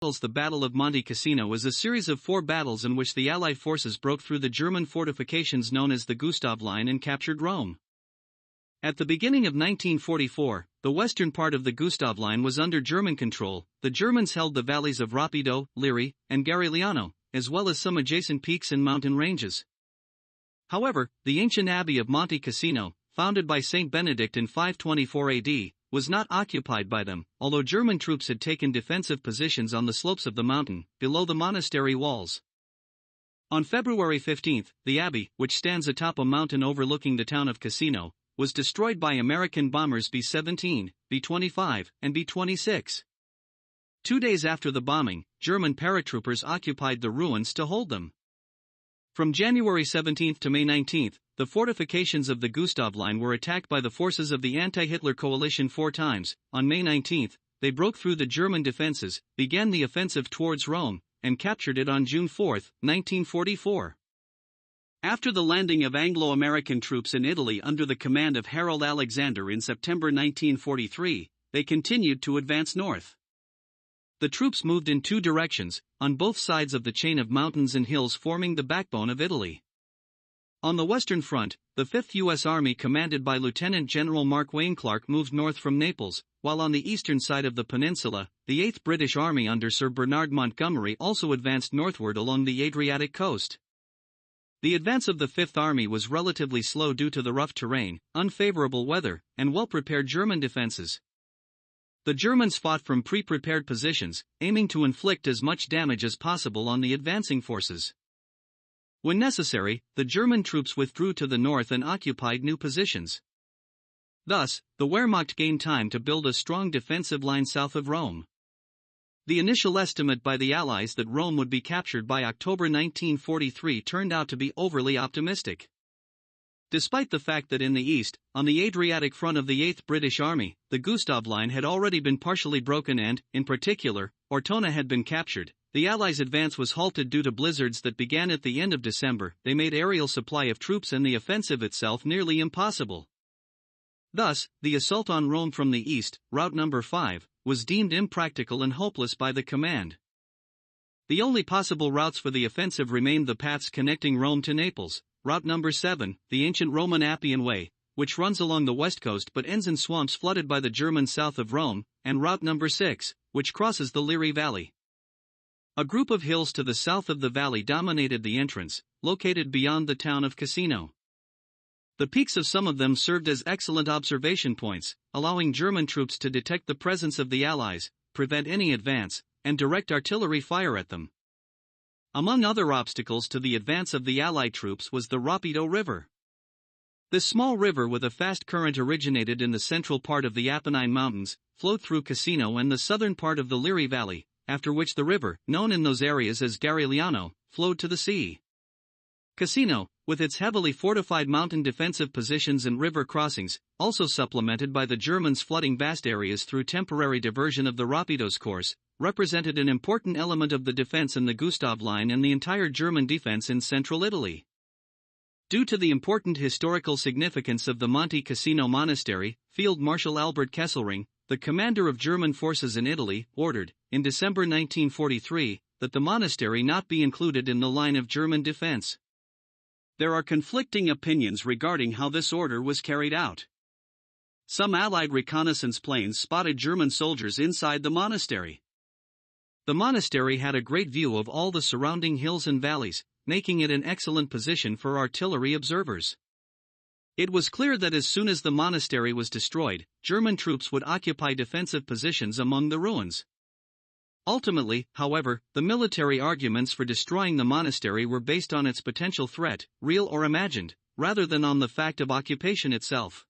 The Battle of Monte Cassino is a series of 4 battles in which the Allied forces broke through the German fortifications known as the Gustav Line and captured Rome. At the beginning of 1944, the western part of the Gustav Line was under German control. The Germans held the valleys of Rapido, Liri, and Garigliano, as well as some adjacent peaks and mountain ranges. However, the ancient abbey of Monte Cassino, founded by Saint Benedict in 524 AD, was not occupied by them, although German troops had taken defensive positions on the slopes of the mountain, below the monastery walls. On February 15, the abbey, which stands atop a mountain overlooking the town of Cassino, was destroyed by American bombers B-17, B-25, and B-26. 2 days after the bombing, German paratroopers occupied the ruins to hold them. From January 17 to May 19, the fortifications of the Gustav Line were attacked by the forces of the anti-Hitler coalition 4 times. On May 19, they broke through the German defenses, began the offensive towards Rome, and captured it on June 4, 1944. After the landing of Anglo-American troops in Italy under the command of Harold Alexander in September 1943, they continued to advance north. The troops moved in 2 directions, on both sides of the chain of mountains and hills forming the backbone of Italy. On the western front, the 5th U.S. Army commanded by Lieutenant General Mark Wayne Clark moved north from Naples, while on the eastern side of the peninsula, the 8th British Army under Sir Bernard Montgomery also advanced northward along the Adriatic coast. The advance of the 5th Army was relatively slow due to the rough terrain, unfavorable weather, and well-prepared German defenses. The Germans fought from pre-prepared positions, aiming to inflict as much damage as possible on the advancing forces. When necessary, the German troops withdrew to the north and occupied new positions. Thus, the Wehrmacht gained time to build a strong defensive line south of Rome. The initial estimate by the Allies that Rome would be captured by October 1943 turned out to be overly optimistic. Despite the fact that in the east, on the Adriatic front of the 8th British Army, the Gustav Line had already been partially broken and, in particular, Ortona had been captured, the Allies' advance was halted due to blizzards that began at the end of December. They made aerial supply of troops and the offensive itself nearly impossible. Thus, the assault on Rome from the east, Route Number 5, was deemed impractical and hopeless by the command. The only possible routes for the offensive remained the paths connecting Rome to Naples, Route Number 7, the ancient Roman Appian Way, which runs along the west coast but ends in swamps flooded by the Germans south of Rome, and Route Number 6, which crosses the Liri Valley. A group of hills to the south of the valley dominated the entrance, located beyond the town of Cassino. The peaks of some of them served as excellent observation points, allowing German troops to detect the presence of the Allies, prevent any advance, and direct artillery fire at them. Among other obstacles to the advance of the Allied troops was the Rapido River. This small river with a fast current originated in the central part of the Apennine Mountains, flowed through Cassino and the southern part of the Liri Valley, after which the river, known in those areas as Garigliano, flowed to the sea. Cassino, with its heavily fortified mountain defensive positions and river crossings, also supplemented by the Germans flooding vast areas through temporary diversion of the Rapido's course, represented an important element of the defense in the Gustav Line and the entire German defense in central Italy. Due to the important historical significance of the Monte Cassino monastery, Field Marshal Albert Kesselring, the commander of German forces in Italy, ordered, in December 1943, that the monastery not be included in the line of German defense. There are conflicting opinions regarding how this order was carried out. Some Allied reconnaissance planes spotted German soldiers inside the monastery. The monastery had a great view of all the surrounding hills and valleys, making it an excellent position for artillery observers. It was clear that as soon as the monastery was destroyed, German troops would occupy defensive positions among the ruins. Ultimately, however, the military arguments for destroying the monastery were based on its potential threat, real or imagined, rather than on the fact of occupation itself.